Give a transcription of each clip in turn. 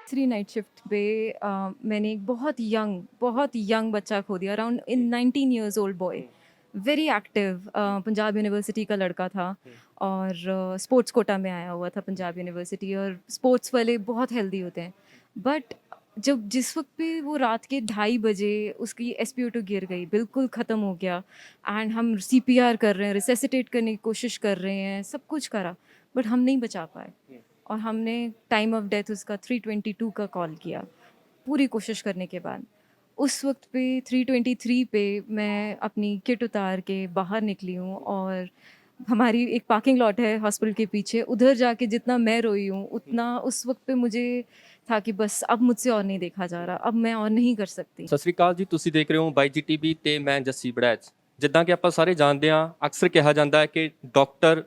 3 night shift पे मैंने एक बहुत यंग बच्चा खो दिया, around in 19 years old boy, very active, Punjab university का लड़का था और स्पोर्ट्स कोटा में आया हुआ था पंजाब यूनिवर्सिटी, और स्पोर्ट्स वाले बहुत हेल्दी होते हैं। बट जब जिस वक्त पे वो रात के 2:30 बजे उसकी एसपीओ2 गिर गई, बिल्कुल ख़त्म हो गया, एंड हम सीपीआर कर रहे हैं, रिसेसिटेट करने की कोशिश कर रहे हैं, सब कुछ करा, बट हम नहीं बचा पाए। और हमने टाइम ऑफ डेथ उसका 3:22 का कॉल किया, पूरी कोशिश करने के बाद। उस वक्त पे 3:23 पे मैं अपनी किट उतार के बाहर निकली हूँ, और हमारी एक पार्किंग लॉट है हॉस्पिटल के पीछे, उधर जाके जितना मैं रोई हूँ उतना उस वक्त पे मुझे था कि बस अब मुझसे और नहीं देखा जा रहा, अब मैं और नहीं कर सकती। ਸਤਿ ਸ਼੍ਰੀ ਅਕਾਲ ਜੀ, ਤੁਸੀਂ ਦੇਖ ਰਹੇ ਹੋ ਬਾਈ ਤੇ ਮੈਂ ਜੱਸੀ ਬੜੈਚ। ਜਿੱਦਾਂ ਕਿ ਆਪਾਂ ਸਾਰੇ ਜਾਣਦੇ ਹਾਂ, ਅਕਸਰ ਕਿਹਾ ਜਾਂਦਾ ਹੈ ਕਿ ਡਾਕਟਰ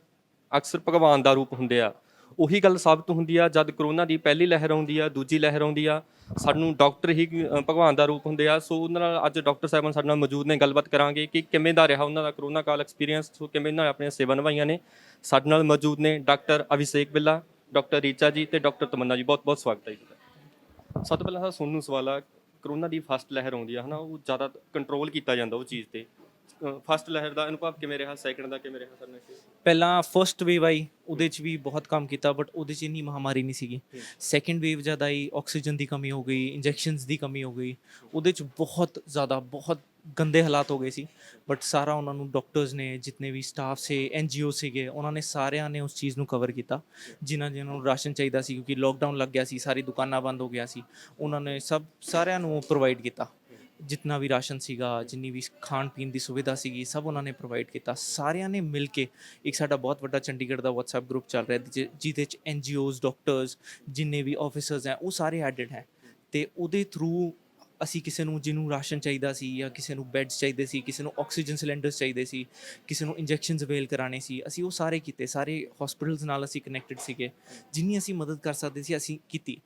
ਅਕਸਰ ਭਗਵਾਨ ਦਾ ਰੂਪ ਹੁੰਦੇ ਆ। ਉਹੀ ਗੱਲ ਸਾਬਤ ਹੁੰਦੀ ਆ ਜਦ ਕਰੋਨਾ ਦੀ ਪਹਿਲੀ ਲਹਿਰ ਆਉਂਦੀ ਆ, ਦੂਜੀ ਲਹਿਰ ਆਉਂਦੀ ਆ, ਸਾਨੂੰ ਡਾਕਟਰ ਹੀ ਭਗਵਾਨ ਦਾ ਰੂਪ ਹੁੰਦੇ ਆ। ਸੋ ਉਹਨਾਂ ਨਾਲ ਅੱਜ ਡਾਕਟਰ ਸਾਹਿਬਾਨ ਸਾਡੇ ਨਾਲ ਮੌਜੂਦ ਨੇ, ਗੱਲਬਾਤ ਕਰਾਂਗੇ ਕਿ ਕਿਵੇਂ ਦਾ ਰਿਹਾ ਉਹਨਾਂ ਦਾ ਕਰੋਨਾ ਕਾਲ ਐਕਸਪੀਰੀਅੰਸ, ਸੋ ਕਿਵੇਂ ਉਹਨਾਂ ਨੇ ਆਪਣੀਆਂ ਸੇਵਾ ਨਿਭਾਈਆਂ ਨੇ। ਸਾਡੇ ਨਾਲ ਮੌਜੂਦ ਨੇ ਡਾਕਟਰ ਅਭਿਸ਼ੇਕ ਬਿੱਲਾ, ਡਾਕਟਰ ਰੀਚਾ ਜੀ ਤੇ ਡਾਕਟਰ ਤਮੰਨਾ ਜੀ। ਬਹੁਤ ਬਹੁਤ ਸਵਾਗਤ ਹੈ ਜੀ ਤੁਹਾਡਾ। ਸਭ ਤੋਂ ਪਹਿਲਾਂ ਤਾਂ ਤੁਹਾਨੂੰ ਸਵਾਲ ਆ, ਕਰੋਨਾ ਦੀ ਫਸਟ ਲਹਿਰ ਆਉਂਦੀ ਆ ਹੈ ਨਾ, ਉਹ ਜ਼ਿਆਦਾ ਕੰਟਰੋਲ ਕੀਤਾ ਜਾਂਦਾ ਉਹ ਚੀਜ਼ ਤੇ। ਫਸਟ ਲਹਿਰ ਦਾ ਅਨੁਭਵ ਕਿਵੇਂ ਰਿਹਾ, ਸੈਕਿੰਡ ਦਾ ਕਿਵੇਂ ਰਿਹਾ ਸਰ ਨੇ? ਪਹਿਲਾਂ ਫਸਟ ਵੇਵ ਆਈ, ਉਹਦੇ 'ਚ ਵੀ ਬਹੁਤ ਕੰਮ ਕੀਤਾ, ਬਟ ਉਹਦੇ 'ਚ ਇੰਨੀ ਮਹਾਮਾਰੀ ਨਹੀਂ ਸੀਗੀ। ਸੈਕਿੰਡ ਵੇਵ ਜਦ ਆਈ, ਆਕਸੀਜਨ ਦੀ ਕਮੀ ਹੋ ਗਈ, ਇੰਜੈਕਸ਼ਨਸ ਦੀ ਕਮੀ ਹੋ ਗਈ, ਉਹਦੇ 'ਚ ਬਹੁਤ ਜ਼ਿਆਦਾ ਬਹੁਤ ਗੰਦੇ ਹਾਲਾਤ ਹੋ ਗਏ ਸੀ। ਬਟ ਸਾਰਾ ਉਹਨਾਂ ਨੂੰ ਡਾਕਟਰਸ ਨੇ, ਜਿਤਨੇ ਵੀ ਸਟਾਫ ਸੀ, NGO ਸੀਗੇ, ਉਹਨਾਂ ਨੇ ਸਾਰਿਆਂ ਨੇ ਉਸ ਚੀਜ਼ ਨੂੰ ਕਵਰ ਕੀਤਾ। ਜਿਨ੍ਹਾਂ ਨੂੰ ਰਾਸ਼ਨ ਚਾਹੀਦਾ ਸੀ, ਕਿਉਂਕਿ ਲੋਕਡਾਊਨ ਲੱਗ ਗਿਆ ਸੀ, ਸਾਰੀ ਦੁਕਾਨਾਂ ਬੰਦ ਹੋ ਗਿਆ ਸੀ, ਉਹਨਾਂ ਨੇ ਸਾਰਿਆਂ ਨੂੰ ਪ੍ਰੋਵਾਈਡ ਕੀਤਾ। ਜਿਤਨਾ ਵੀ ਰਾਸ਼ਨ ਸੀਗਾ, ਜਿੰਨੀ ਵੀ ਖਾਣ ਪੀਣ ਦੀ ਸੁਵਿਧਾ ਸੀਗੀ, ਸਭ ਉਹਨਾਂ ਨੇ ਪ੍ਰੋਵਾਈਡ ਕੀਤਾ। ਸਾਰਿਆਂ ਨੇ ਮਿਲ ਕੇ ਇੱਕ ਸਾਡਾ ਬਹੁਤ ਵੱਡਾ ਚੰਡੀਗੜ੍ਹ ਦਾ WhatsApp ਗਰੁੱਪ ਚੱਲ ਰਿਹਾ, ਜਿਹਦੇ 'ਚ NGOs, ਡਾਕਟਰਸ, ਜਿੰਨੇ ਵੀ ਆਫਿਸਰਸ ਹੈ, ਉਹ ਸਾਰੇ ਐਡਿਡ ਹੈ। ਅਤੇ ਉਹਦੇ ਥਰੂ ਅਸੀਂ ਕਿਸੇ ਨੂੰ, ਜਿਹਨੂੰ ਰਾਸ਼ਨ ਚਾਹੀਦਾ ਸੀ ਜਾਂ ਕਿਸੇ ਨੂੰ ਬੈੱਡਸ ਚਾਹੀਦੇ ਸੀ, ਕਿਸੇ ਨੂੰ ਆਕਸੀਜਨ ਸਿਲੰਡਰਸ ਚਾਹੀਦੇ ਸੀ, ਕਿਸੇ ਨੂੰ ਇੰਜੈਕਸ਼ਨਸ ਅਵੇਲ ਕਰਾਉਣੇ ਸੀ, ਅਸੀਂ ਉਹ ਸਾਰੇ ਕੀਤੇ। ਸਾਰੇ ਹੌਸਪੀਟਲਸ ਨਾਲ ਅਸੀਂ ਕਨੈਕਟਡ ਸੀਗੇ, ਜਿੰਨੀ ਅਸੀਂ ਮਦਦ ਕਰ ਸਕਦੇ ਸੀ ਅਸੀਂ ਕੀਤੀ।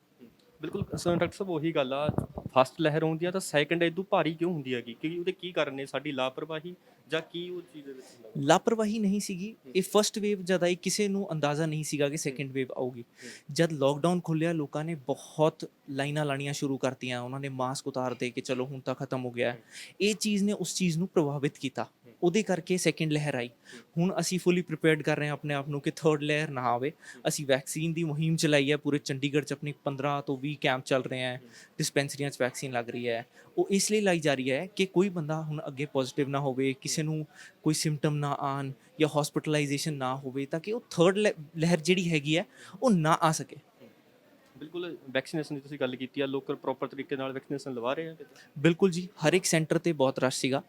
ਬਿਲਕੁਲ ਸਰ, ਡਾਕਟਰ ਸਾਹਿਬ ਉਹੀ ਗੱਲ ਆ, ਫਸਟ ਲਹਿਰ ਆਉਂਦੀ ਆ ਤਾਂ ਸੈਕਿੰਡ ਇਦੋਂ ਭਾਰੀ ਕਿਉਂ ਹੁੰਦੀ ਹੈਗੀ? ਕਿਉਂਕਿ ਉਹਦੇ ਕੀ ਕਾਰਨ ਨੇ? ਸਾਡੀ ਲਾਪਰਵਾਹੀ ਜਾਂ ਕੀ ਉਹ ਚੀਜ਼ ਦੇ ਵਿੱਚ ਹੁੰਦਾ? ਲਾਪਰਵਾਹੀ ਨਹੀਂ ਸੀਗੀ। ਇਹ ਫਸਟ ਵੇਵ ਜਦ ਆਈ, ਕਿਸੇ ਨੂੰ ਅੰਦਾਜ਼ਾ ਨਹੀਂ ਸੀਗਾ ਕਿ ਸੈਕਿੰਡ ਵੇਵ ਆਊਗੀ। ਜਦ ਲੋਕਡਾਊਨ ਖੁੱਲ੍ਹਿਆ, ਲੋਕਾਂ ਨੇ ਬਹੁਤ ਲਾਈਨਾਂ ਲਾਉਣੀਆਂ ਸ਼ੁਰੂ ਕਰਤੀਆਂ, ਉਹਨਾਂ ਨੇ ਮਾਸਕ ਉਤਾਰਤੇ ਕਿ ਚਲੋ ਹੁਣ ਤਾਂ ਖਤਮ ਹੋ ਗਿਆ। ਇਹ ਚੀਜ਼ ਨੇ ਉਸ ਚੀਜ਼ ਨੂੰ ਪ੍ਰਭਾਵਿਤ ਕੀਤਾ, ਉਹਦੇ ਕਰਕੇ ਸੈਕਿੰਡ ਲਹਿਰ ਆਈ। ਹੁਣ ਅਸੀਂ ਫੁੱਲੀ ਪ੍ਰੀਪੇਅਰਡ ਕਰ ਰਹੇ ਹਾਂ ਆਪਣੇ ਆਪ ਨੂੰ ਕਿ ਥਰਡ ਲਹਿਰ ਨਾ ਆਵੇ। ਅਸੀਂ ਵੈਕਸੀਨ ਦੀ ਮੁਹਿੰਮ ਚਲਾਈ ਹੈ ਪੂਰੇ ਚੰਡੀਗੜ੍ਹ 'ਚ, ਆਪਣੀ 15 ਤੋਂ 20 ਕੈਂਪ ਚੱਲ ਰਹੇ ਹੈ, ਡਿਸਪੈਂਸਰੀਆਂ 'ਚ ਵੈਕਸੀਨ ਲੱਗ ਰਹੀ ਹੈ। ਉਹ ਇਸ ਲਈ ਲਾਈ ਜਾ ਰਹੀ ਹੈ ਕਿ ਕੋਈ ਬੰਦਾ ਹੁਣ ਅੱਗੇ ਪੋਜ਼ੀਟਿਵ ਨਾ ਹੋਵੇ, ਕਿਸੇ ਨੂੰ ਕੋਈ ਸਿੰਪਟਮ ਨਾ ਆਉਣ ਜਾਂ ਹੌਸਪਿਟਲਾਈਜੇਸ਼ਨ ਨਾ ਹੋਵੇ, ਤਾਂ ਕਿ ਉਹ ਥਰਡ ਲਹਿਰ ਜਿਹੜੀ ਹੈਗੀ ਹੈ ਉਹ ਨਾ ਆ ਸਕੇ। ਬਿਲਕੁਲ, ਵੈਕਸੀਨੇਸ਼ਨ ਦੀ ਤੁਸੀਂ ਗੱਲ ਕੀਤੀ ਆ, ਲੋਕ ਪ੍ਰੋਪਰ ਤਰੀਕੇ ਨਾਲ ਵੈਕਸੀਨੇਸ਼ਨ ਲਵਾ ਰਹੇ ਆ? ਬਿਲਕੁਲ ਜੀ, ਹਰ ਇੱਕ ਸੈਂਟਰ 'ਤੇ ਬਹੁਤ ਰਸ਼ ਸੀਗਾ।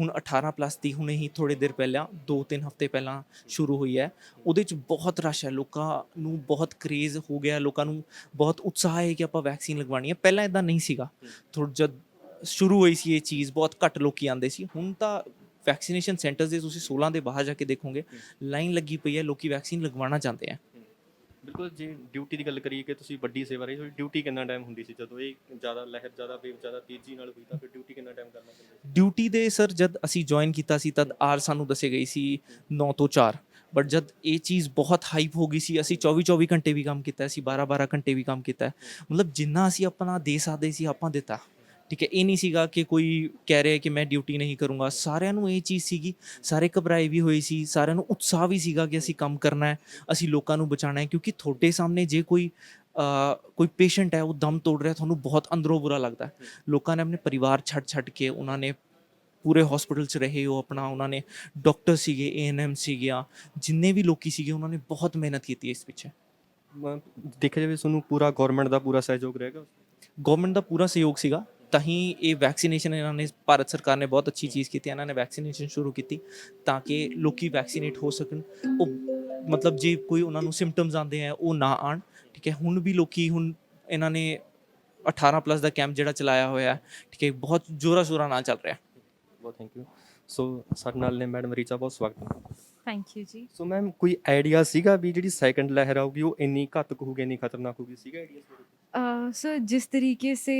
ਹੁਣ 18+ ਦੀ ਹੁਣੇ ਹੀ ਥੋੜ੍ਹੇ ਦੇਰ ਪਹਿਲਾਂ, 2-3 ਹਫ਼ਤੇ ਪਹਿਲਾਂ ਸ਼ੁਰੂ ਹੋਈ ਹੈ। ਉਹਦੇ 'ਚ ਬਹੁਤ ਰਸ਼ ਹੈ, ਲੋਕਾਂ ਨੂੰ ਬਹੁਤ ਕਰੇਜ਼ ਹੋ ਗਿਆ, ਲੋਕਾਂ ਨੂੰ ਬਹੁਤ ਉਤਸ਼ਾਹ ਹੈ ਕਿ ਆਪਾਂ ਵੈਕਸੀਨ ਲਗਵਾਉਣੀ ਹੈ। ਪਹਿਲਾਂ ਇੱਦਾਂ ਨਹੀਂ ਸੀਗਾ। ਜਦ ਸ਼ੁਰੂ ਹੋਈ ਸੀ ਇਹ ਚੀਜ਼, ਬਹੁਤ ਘੱਟ ਲੋਕ ਆਉਂਦੇ ਸੀ। ਹੁਣ ਤਾਂ ਵੈਕਸੀਨੇਸ਼ਨ ਸੈਂਟਰਸ ਦੇ ਤੁਸੀਂ 16 ਦੇ ਬਾਹਰ ਜਾ ਕੇ ਦੇਖੋਗੇ, ਲਾਈਨ ਲੱਗੀ ਪਈ ਹੈ, ਲੋਕੀ ਵੈਕਸੀਨ ਲਗਵਾਉਣਾ ਚਾਹੁੰਦੇ ਆ। ਬਿਲਕੁਲ, ਜੇ ਡਿਊਟੀ ਦੀ ਗੱਲ ਕਰੀਏ ਕਿ ਤੁਸੀਂ ਵੱਡੀ ਸੇਵਾ ਰਹੀ, ਤੁਹਾਡੀ ਡਿਊਟੀ ਕਿੰਨਾ ਟਾਈਮ ਹੁੰਦੀ ਸੀ ਜਦੋਂ ਇਹ ਜ਼ਿਆਦਾ ਲਹਿਰ, ਜ਼ਿਆਦਾ ਵੇਵ, ਜ਼ਿਆਦਾ ਤੇਜ਼ੀ ਨਾਲ ਹੋਈ, ਤਾਂ ਫਿਰ ਡਿਊਟੀ ਕਿੰਨਾ ਟਾਈਮ ਕਰਨਾ ਪੈਂਦਾ? ਡਿਊਟੀ ਦੇ ਸਰ, ਜਦ ਅਸੀਂ ਜੁਆਇਨ ਕੀਤਾ ਸੀ ਤਦ ਆਰ ਸਾਨੂੰ ਦੱਸੇ ਗਈ ਸੀ 9 ਤੋਂ 4। ਬਟ ਜਦ ਇਹ ਚੀਜ਼ ਬਹੁਤ ਹਾਈਪ ਹੋ ਗਈ ਸੀ, ਅਸੀਂ 24-24 ਘੰਟੇ ਵੀ ਕੰਮ ਕੀਤਾ, ਅਸੀਂ 12-12 ਘੰਟੇ ਵੀ ਕੰਮ ਕੀਤਾ। ਮਤਲਬ ਜਿੰਨਾ ਅਸੀਂ ਆਪਣਾ ਦੇ ਸਕਦੇ ਸੀ ਆਪਾਂ ਦਿੱਤਾ, ਠੀਕ ਹੈ। ਇਹ ਨਹੀਂ ਸੀਗਾ ਕਿ ਕੋਈ ਕਹਿ ਰਿਹਾ ਕਿ ਮੈਂ ਡਿਊਟੀ ਨਹੀਂ ਕਰੂੰਗਾ। ਸਾਰਿਆਂ ਨੂੰ ਇਹ ਚੀਜ਼ ਸੀਗੀ, ਸਾਰੇ ਘਬਰਾਏ ਵੀ ਹੋਏ ਸੀ, ਸਾਰਿਆਂ ਨੂੰ ਉਤਸ਼ਾਹ ਵੀ ਸੀਗਾ ਕਿ ਅਸੀਂ ਕੰਮ ਕਰਨਾ ਹੈ, ਅਸੀਂ ਲੋਕਾਂ ਨੂੰ ਬਚਾਉਣਾ ਹੈ। ਕਿਉਂਕਿ ਤੁਹਾਡੇ ਸਾਹਮਣੇ ਜੇ ਕੋਈ ਪੇਸ਼ੈਂਟ ਹੈ, ਉਹ ਦਮ ਤੋੜ ਰਿਹਾ, ਤੁਹਾਨੂੰ ਬਹੁਤ ਅੰਦਰੋਂ ਬੁਰਾ ਲੱਗਦਾ। ਲੋਕਾਂ ਨੇ ਆਪਣੇ ਪਰਿਵਾਰ ਛੱਡ ਕੇ ਉਹਨਾਂ ਨੇ ਪੂਰੇ ਹੌਸਪੀਟਲ 'ਚ ਰਹੇ, ਉਹ ਆਪਣਾ, ਉਹਨਾਂ ਨੇ ਡਾਕਟਰ ਸੀਗੇ, ANM ਸੀਗੀਆਂ, ਜਿੰਨੇ ਵੀ ਲੋਕੀ ਸੀਗੇ, ਉਹਨਾਂ ਨੇ ਬਹੁਤ ਮਿਹਨਤ ਕੀਤੀ ਇਸ ਪਿੱਛੇ। ਦੇਖਿਆ ਜਾਵੇ ਤੁਹਾਨੂੰ ਪੂਰਾ ਗਵਰਨਮੈਂਟ ਦਾ ਪੂਰਾ ਸਹਿਯੋਗ ਰਹੇਗਾ? ਗਵਰਨਮੈਂਟ ਦਾ ਪੂਰਾ ਸਹਿਯੋਗ ਸੀਗਾ, ਤਾਂ ਹੀ ਇਹ ਵੈਕਸੀਨੇਸ਼ਨ ਇਹਨਾਂ ਨੇ, ਭਾਰਤ ਸਰਕਾਰ ਨੇ ਬਹੁਤ ਅੱਛੀ ਚੀਜ਼ ਕੀਤੀ। ਇਹਨਾਂ ਨੇ ਵੈਕਸੀਨੇਸ਼ਨ ਸ਼ੁਰੂ ਕੀਤੀ ਤਾਂ ਕਿ ਲੋਕੀ ਵੈਕਸੀਨੇਟ ਹੋ ਸਕਣ। ਉਹ ਮਤਲਬ ਜੇ ਕੋਈ ਉਹਨਾਂ ਨੂੰ ਸਿੰਪਟਮਸ ਆਉਂਦੇ ਆ, ਉਹ ਨਾ ਆਉਣ, ਠੀਕ ਹੈ। ਹੁਣ ਵੀ ਲੋਕੀ, ਹੁਣ ਇਹਨਾਂ ਨੇ 18+ ਦਾ ਕੈਂਪ ਜਿਹੜਾ ਚਲਾਇਆ ਹੋਇਆ, ਠੀਕ ਹੈ, ਬਹੁਤ ਜ਼ੋਰਾਂ ਸ਼ੋਰਾਂ ਨਾਲ ਚੱਲ ਰਿਹਾ। ਬਹੁਤ ਥੈਂਕ ਯੂ। ਸੋ ਸਾਡੇ ਨਾਲ ਨੇ ਮੈਡਮ ਰੀਚਾ, ਬਹੁਤ ਸਵਾਗਤ ਹੈ। Thank you ji. So ma'am, ਕੋਈ ਆਈਡੀਆ ਸੀਗਾ ਵੀ ਜਿਹੜੀ ਸੈਕਿੰਡ ਲਹਿਰ ਆਊਗੀ ਉਹ ਇੰਨੀ ਘਾਤਕ ਹੋਊਗੀ, ਇੰਨੀ ਖਤਰਨਾਕ ਹੋਊਗੀ? ਸੀਗਾ ਆਈਡੀਆ? सर जिस तरीके से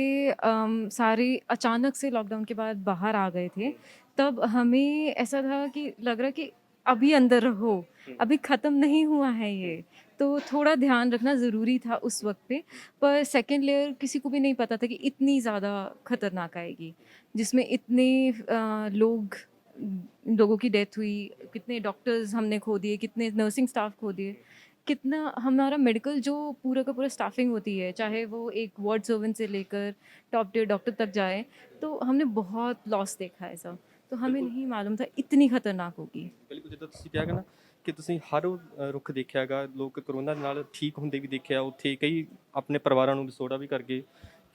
सारे अचानक से लॉकडाउन के बाद बाहर आ गए थे, तब हमें ऐसा था कि लग रहा कि अभी अंदर रहो, अभी ख़त्म नहीं हुआ है ये। तो थोड़ा ध्यान रखना ज़रूरी था उस वक्त पे। पर सेकेंड लेयर किसी को भी नहीं पता था कि इतनी ज़्यादा खतरनाक आएगी, जिसमें इतने लोगों की डेथ हुई, कितने डॉक्टर्स हमने खो दिए, कितने नर्सिंग स्टाफ खो दिए, कितना हमारा मेडिकल जो पूरा का पूरा स्टाफिंग होती है, चाहे वो एक वार्ड सर्वेंट से लेकर टॉप टियर डॉक्टर तक जाए, तो हमने बहुत लॉस देखा है ऐसा। तो हमें नहीं मालूम था इतनी खतरनाक होगी। ਬਿਲਕੁਲ ਜਿੱਦਾਂ ਤੁਸੀਂ ਕਿਹਾ ਗਾ ਨਾ ਕਿ ਤੁਸੀਂ ਹਰ ਉਹ ਰੁੱਖ ਦੇਖਿਆ ਗਾ, ਲੋਕ ਕਰੋਨਾ ਦੇ ਨਾਲ ਠੀਕ ਹੁੰਦੇ ਵੀ ਦੇਖਿਆ, ਉੱਥੇ ਕਈ ਆਪਣੇ ਪਰਿਵਾਰਾਂ ਨੂੰ ਵਿਛੋੜਾ ਵੀ ਕਰ ਗਏ।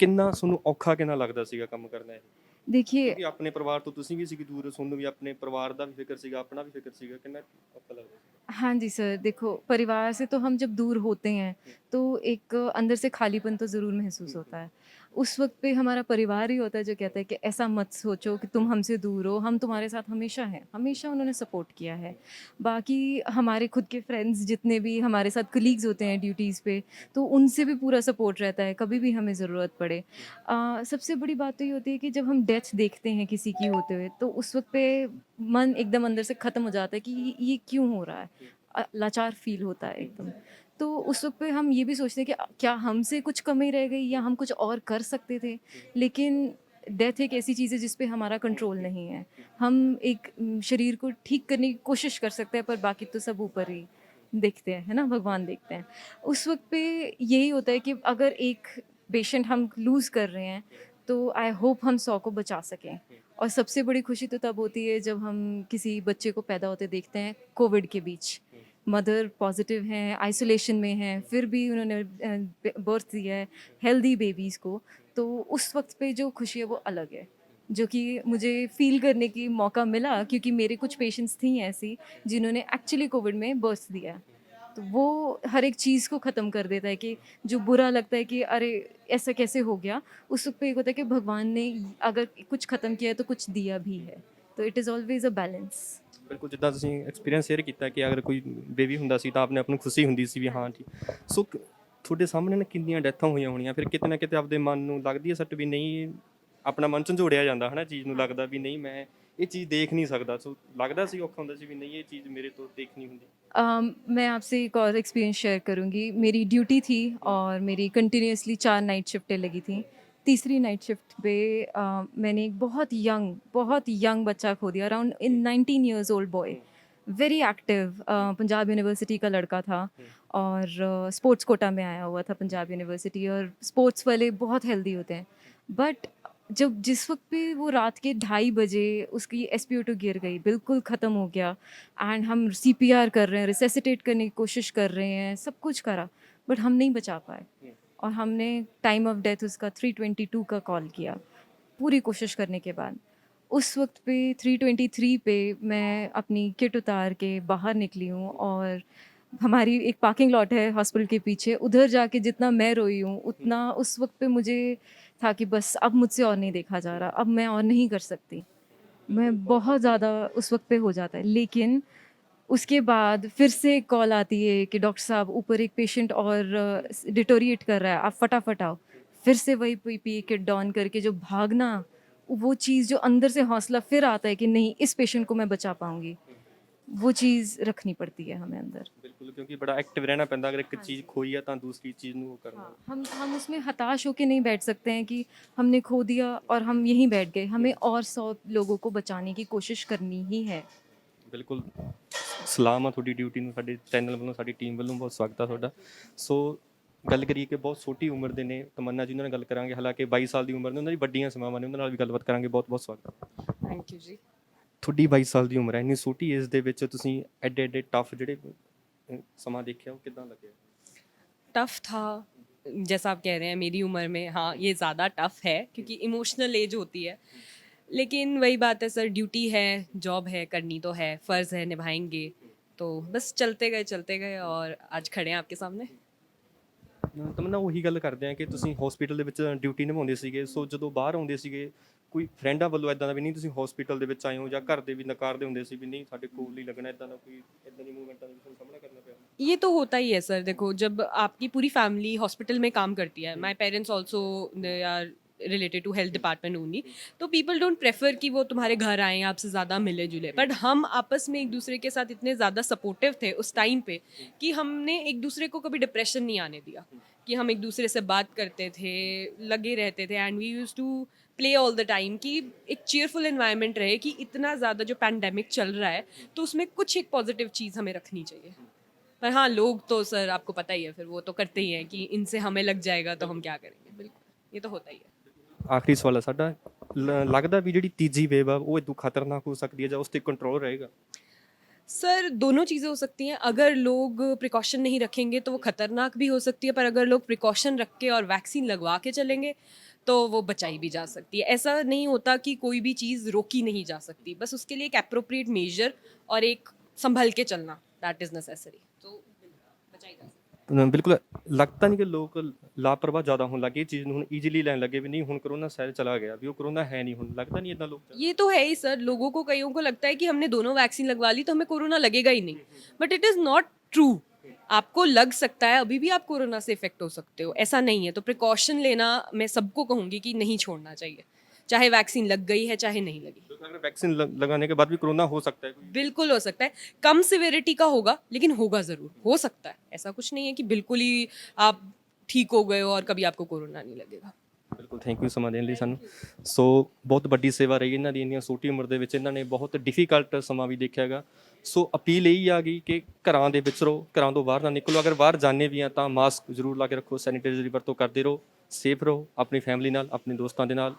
ਕਿੰਨਾ ਤੁਹਾਨੂੰ ਔਖਾ ਕਿੰਨਾ ਲੱਗਦਾ ਸੀਗਾ ਕੰਮ ਕਰਨਾ ਇਹ? देखिए, ਕਿਉਂਕਿ ਆਪਣੇ ਪਰਿਵਾਰ ਤੋਂ ਤੁਸੀਂ ਵੀ ਸੀਗੇ ਦੂਰ, ਤੁਹਾਨੂੰ ਵੀ ਆਪਣੇ ਪਰਿਵਾਰ ਦਾ ਵੀ ਫਿਕਰ ਸੀਗਾ, ਆਪਣਾ ਵੀ ਫਿਕਰ ਸੀਗਾ, ਕਿੰਨਾ ਔਖਾ ਲੱਗਦਾ ਸੀ? हाँ जी सर, देखो परिवार से तो हम जब दूर होते हैं तो एक अंदर से खालीपन तो ज़रूर महसूस होता है। उस वक्त पे हमारा परिवार ही होता है जो कहता है कि ऐसा मत सोचो कि तुम हमसे दूर हो, हम तुम्हारे साथ हमेशा हैं। हमेशा उन्होंने सपोर्ट किया है। बाकी हमारे खुद के फ्रेंड्स जितने भी हमारे साथ कलीग्स होते हैं ड्यूटीज़ पे, तो उनसे भी पूरा सपोर्ट रहता है कभी भी हमें ज़रूरत पड़े। सबसे बड़ी बात तो ये होती है कि जब हम डेथ देखते हैं किसी की होते हुए, तो उस वक्त पे मन एकदम अंदर से ख़त्म हो जाता है कि ये क्यों हो रहा है। लाचार फील होता है एकदम। तो उस वक्त पे हम ये भी सोचते हैं कि क्या हमसे कुछ कमी रह गई या हम कुछ और कर सकते थे, लेकिन डेथ एक ऐसी चीज़ है जिस पे हमारा कंट्रोल नहीं है। हम एक शरीर को ठीक करने की कोशिश कर सकते हैं, पर बाकी तो सब ऊपर ही देखते हैं, है ना, भगवान देखते हैं। उस वक्त पे यही होता है कि अगर एक पेशेंट हम लूज़ कर रहे हैं, तो आई होप हम 100 को बचा सकें। और सबसे बड़ी खुशी तो तब होती है जब हम किसी बच्चे को पैदा होते देखते हैं कोविड के बीच। मदर पॉजिटिव हैं, आइसोलेशन में हैं, फिर भी उन्होंने बर्थ दिया है हेल्दी बेबीज़ को, तो उस वक्त पे जो खुशी है वो अलग है, जो कि मुझे फ़ील करने की मौका मिला, क्योंकि मेरे कुछ पेशेंट्स थी ऐसी जिन्होंने एक्चुअली कोविड में बर्थ दिया है। तो वो हर एक चीज़ को ख़त्म कर देता है कि जो बुरा लगता है कि अरे ऐसा कैसे हो गया, उस वक्त पे एक होता है कि भगवान ने अगर कुछ ख़त्म किया है तो कुछ दिया भी है। तो it is always a balance. ਬਿਲਕੁਲ ਜਿੱਦਾਂ ਤੁਸੀਂ ਐਕਸਪੀਰੀਅੰਸ ਸ਼ੇਅਰ ਕੀਤਾ ਕਿ ਅਗਰ ਕੋਈ ਬੇਬੀ ਹੁੰਦਾ ਸੀ ਤਾਂ ਆਪਣੇ ਆਪ ਨੂੰ ਖੁਸ਼ੀ ਹੁੰਦੀ ਸੀ ਵੀ ਹਾਂ ਠੀਕ। ਸੋ ਤੁਹਾਡੇ ਸਾਹਮਣੇ ਨਾ ਕਿੰਨੀਆਂ ਡੈਥਾਂ ਹੋਈਆਂ ਹੋਣੀਆਂ, ਫਿਰ ਕਿਤੇ ਨਾ ਕਿਤੇ ਆਪਦੇ ਮਨ ਨੂੰ ਲੱਗਦੀ ਹੈ ਸੱਟ ਵੀ ਨਹੀਂ, ਆਪਣਾ ਮਨ ਝੰਜੋੜਿਆ ਜਾਂਦਾ ਹੈ ਨਾ ਚੀਜ਼ ਨੂੰ, ਲੱਗਦਾ ਵੀ ਨਹੀਂ ਮੈਂ ਇਹ ਚੀਜ਼ ਦੇਖ ਨਹੀਂ ਸਕਦਾ। ਸੋ ਲੱਗਦਾ ਸੀ, ਔਖਾ ਹੁੰਦਾ ਸੀ ਵੀ नहीं ये चीज़ मेरे तो देख नहीं होती। मैं आपसे एक और एक्सपीरियंस शेयर करूँगी। मेरी ड्यूटी थी और मेरी कंटिन्यूअसली 4 नाइट शिफ्टें लगी थी। तीसरी नाइट शिफ्ट पे मैंने एक बहुत यंग बच्चा खो दिया, around in 19 years old boy, very active, Punjab university का लड़का था और स्पोर्ट्स कोटा में आया हुआ था पंजाब यूनिवर्सिटी, और स्पोर्ट्स वाले बहुत हेल्दी होते हैं। बट जब जिस वक्त पे वो रात के 2:30 बजे उसकी SpO2 गिर गई, बिल्कुल ख़त्म हो गया, एंड हम CPR कर रहे हैं, रिसेसिटेट करने की कोशिश कर रहे हैं, सब कुछ करा, बट हम नहीं बचा पाए। और हमने टाइम ऑफ डेथ उसका 3:22 का कॉल किया, पूरी कोशिश करने के बाद। उस वक्त पे 3:23 पे मैं अपनी किट उतार के बाहर निकली हूँ, और हमारी एक पार्किंग लॉट है हॉस्पिटल के पीछे, उधर जाके जितना मैं रोई हूँ उतना उस वक्त पे मुझे था कि बस अब मुझसे और नहीं देखा जा रहा, अब मैं और नहीं कर सकती। मैं बहुत ज़्यादा उस वक्त पे हो जाता है, लेकिन उसके बाद फिर से एक कॉल आती है कि डॉक्टर साहब ऊपर एक पेशेंट और डिटोरिएट कर रहा है, आप फटाफट आओ। फिर से वही पीपीई किट डॉन करके जो भागना, वो चीज़ जो अंदर से हौसला फिर आता है कि नहीं इस पेशेंट को मैं बचा पाऊंगी, वो चीज़ रखनी पड़ती है हमें अंदर। ਬਿਲਕੁਲ ਕਿਉਂਕਿ ਬੜਾ ਐਕਟਿਵ ਰਹਿਣਾ ਪੈਂਦਾ, ਅਗਰ ਇੱਕ ਚੀਜ਼ ਖੋਈ ਆ ਤਾਂ ਦੂਸਰੀ ਚੀਜ਼ ਨੂੰ ਉਹ ਕਰਨਾ। हाँ, हम उसमें हताश होके नहीं बैठ सकते हैं कि हमने खो दिया और हम यहीं बैठ गए, हमें और 100 लोगों को बचाने की कोशिश करनी ही है। ਬਿਲਕੁਲ ਸਲਾਮ ਆ ਤੁਹਾਡੀ ਡਿਊਟੀ ਨੂੰ, ਸਾਡੇ ਚੈਨਲ ਵੱਲੋਂ, ਸਾਡੀ ਟੀਮ ਵੱਲੋਂ ਬਹੁਤ ਸਵਾਗਤ ਆ ਤੁਹਾਡਾ। ਸੋ ਗੱਲ ਕਰੀਏ ਕਿ ਬਹੁਤ ਛੋਟੀ ਉਮਰ ਦੇ ਨੇ ਤਮੰਨਾ ਜੀ, ਉਹਨਾਂ ਨਾਲ ਗੱਲ ਕਰਾਂਗੇ, ਹਾਲਾਂਕਿ 22 ਸਾਲ ਦੀ ਉਮਰ ਨੇ, ਉਹਨਾਂ ਦੀ ਵੱਡੀਆਂ ਸੇਵਾਵਾਂ ਨੇ, ਉਹਨਾਂ ਨਾਲ ਵੀ ਗੱਲਬਾਤ ਕਰਾਂਗੇ। ਬਹੁਤ ਬਹੁਤ ਸਵਾਗਤ ਆ। थैंक यू जी। ਤੁਹਾਡੀ 22 ਸਾਲ ਦੀ ਉਮਰ ਹੈ, ਇੰਨੀ ਛੋਟੀ ਏਜ ਦੇ ਵਿੱਚ ਤੁਸੀਂ ਐਡੇ ਐਡੇ ਟਫ ਜਿਹੜੇ ਸਮਾਂ ਦੇਖਿਆ, ਉਹ ਕਿੱਦਾਂ ਲੱਗਿਆ? टफ़ था, जैसा आप कह रहे हैं मेरी उम्र में, हाँ ये ज़्यादा टफ़ है क्योंकि इमोशनल एज होती है। लेकिन वही बात है सर, ड्यूटी है, जॉब है, करनी तो है, फ़र्ज़ है, निभाएंगे। तो बस चलते गए और आज खड़े हैं आपके सामने। ਤਮੰਨਾ ਉਹੀ ਗੱਲ ਕਰਦੇ ਆ ਕਿ ਤੁਸੀਂ ਹਸਪੀਟਲ ਦੇ ਵਿੱਚ ਡਿਊਟੀ ਨਿਭਾਉਂਦੇ ਸੀਗੇ, ਸੋ ਜਦੋਂ ਬਾਹਰ ਆਉਂਦੇ ਸੀਗੇ ਕੋਈ ਫਰੈਂਡਾਂ ਵੱਲੋਂ ਇਦਾਂ ਦਾ ਵੀ ਨਹੀਂ ਤੁਸੀਂ ਹਸਪੀਟਲ ਦੇ ਵਿੱਚ ਆਏ ਹੋ, ਜਾਂ ਘਰ ਦੇ ਵੀ ਨਕਾਰਦੇ ਹੁੰਦੇ ਸੀ ਵੀ ਨਹੀਂ ਸਾਡੇ ਕੋਲ ਨਹੀਂ ਲੱਗਣਾ, ਇਦਾਂ ਦਾ ਕੋਈ ਇਦਾਂ ਦੀ ਮੂਵਮੈਂਟਾਂ ਦਾ ਵੀ ਤੁਹਾਨੂੰ ਸਾਹਮਣਾ ਕਰਨਾ ਪਿਆ? ये तो होता ही है सर, देखो जब आपकी पूरी फैमिली हॉस्पिटल में काम करती है, my parents also they are related to health department only, तो पीपल डोंट प्रेफर कि वो तुम्हारे घर आएँ, आपसे ज़्यादा मिले जुले, बट हम आपस में एक दूसरे के साथ इतने ज़्यादा सपोर्टिव थे उस टाइम पे कि हमने एक दूसरे को कभी डिप्रेशन नहीं आने दिया, कि हम एक दूसरे से बात करते थे, लगे रहते थे, and we use to play all the time, कि एक चीयरफुल एनवायरनमेंट रहे, कि इतना ज़्यादा जो पैंडेमिक चल रहा है तो उसमें कुछ एक पॉजिटिव चीज़ हमें रखनी चाहिए। पर हाँ, लोग तो सर आपको पता ही है, फिर वो तो करते ही हैं कि इनसे हमें लग जाएगा तो हम क्या करेंगे, बिल्कुल ये तो होता ही है। ਆਖਰੀ ਸਵਾਲ ਹੈ ਸਾਡਾ, ਲੱਗਦਾ ਵੀ ਜਿਹੜੀ ਤੀਜੀ ਵੇਵ ਆ ਉਹ ਇਦੋਂ ਖਤਰਨਾਕ ਹੋ ਸਕਦੀ ਹੈ ਜਾਂ ਉਸ ਤੇ ਕੰਟਰੋਲ ਰਹੇਗਾ? सर दोनों चीज़ें हो सकती हैं, अगर लोग प्रिकॉशन नहीं रखेंगे तो वो ख़तरनाक भी हो सकती है, पर अगर लोग प्रिकॉशन रख के और वैक्सीन लगवा के चलेंगे तो वो बचाई भी जा सकती है। ऐसा नहीं होता कि कोई भी चीज़ रोकी नहीं जा सकती, बस उसके लिए एक एप्रोप्रिएट मेजर और एक संभल के चलना, दैट इज़ नेसेसरी, तो बचाई जा सकती है। ਬਿਲਕੁਲ ਲੱਗਦਾ ਨਹੀਂ ਕਿ ਲੋਕ ਲਾਪਰਵਾਹ ਜ਼ਿਆਦਾ ਹੋਣ ਲੱਗੇ, ਇਹ ਚੀਜ਼ ਨੂੰ ਹੁਣ ਈਜ਼ੀਲੀ ਲੈਣ ਲੱਗੇ ਵੀ ਨਹੀਂ ਹੁਣ ਕਰੋਨਾ ਸ਼ਾਇਦ ਚਲਾ ਗਿਆ, ਵੀ ਉਹ ਕਰੋਨਾ ਹੈ ਨਹੀਂ, ਹੁਣ ਲੱਗਦਾ नहीं इतना लोग? ये तो है ही सर, लोगों को कईयों को लगता है कि हमने दोनों वैक्सीन लगवा ली तो हमें कोरोना लगेगा ही नहीं, but it is not true. आपको लग सकता है, अभी भी आप कोरोना से इफेक्ट हो सकते हो, ऐसा नहीं है। तो प्रिकॉशन लेना मैं सबको कहूँगी कि नहीं छोड़ना चाहिए, चाहे वैक्सीन लग गई है चाहे नहीं लगी। लोग अगर वैक्सीन लगाने के बाद भी कोरोना हो सकता है कोई? बिल्कुल हो सकता है, कम सिविरिटी का होगा लेकिन होगा ज़रूर, हो सकता है। ऐसा कुछ नहीं है कि बिल्कुल ही आप ठीक हो गए हो और कभी आपको कोरोना नहीं लगेगा। ਬਿਲਕੁਲ, ਥੈਂਕ ਯੂ ਸਮਾਂ ਦੇਣ ਲਈ ਸਾਨੂੰ। ਸੋ ਬਹੁਤ ਵੱਡੀ ਸੇਵਾ ਰਹੀ ਇਹਨਾਂ ਦੀ, ਇੰਨੀਆਂ ਛੋਟੀ ਉਮਰ ਦੇ ਵਿੱਚ ਇਹਨਾਂ ਨੇ ਬਹੁਤ ਡਿਫਿਕਲਟ ਸਮਾਂ ਵੀ ਦੇਖਿਆ ਹੈਗਾ। ਸੋ ਅਪੀਲ ਇਹੀ ਆ ਗਈ ਕਿ ਘਰਾਂ ਦੇ ਵਿੱਚ ਰਹੋ, ਘਰਾਂ ਤੋਂ ਬਾਹਰ ਨਾ ਨਿਕਲੋ, ਅਗਰ ਬਾਹਰ ਜਾਂਦੇ ਵੀ ਆ ਤਾਂ ਮਾਸਕ ਜ਼ਰੂਰ ਲਾ ਕੇ ਰੱਖੋ, ਸੈਨੀਟਾਈਜ਼ਰ ਦੀ ਵਰਤੋਂ ਕਰਦੇ ਰਹੋ, ਸੇਫ ਰਹੋ ਆਪਣੀ ਫੈਮਿਲੀ ਨਾਲ, ਆਪਣੇ ਦੋਸਤਾਂ ਦੇ ਨਾਲ।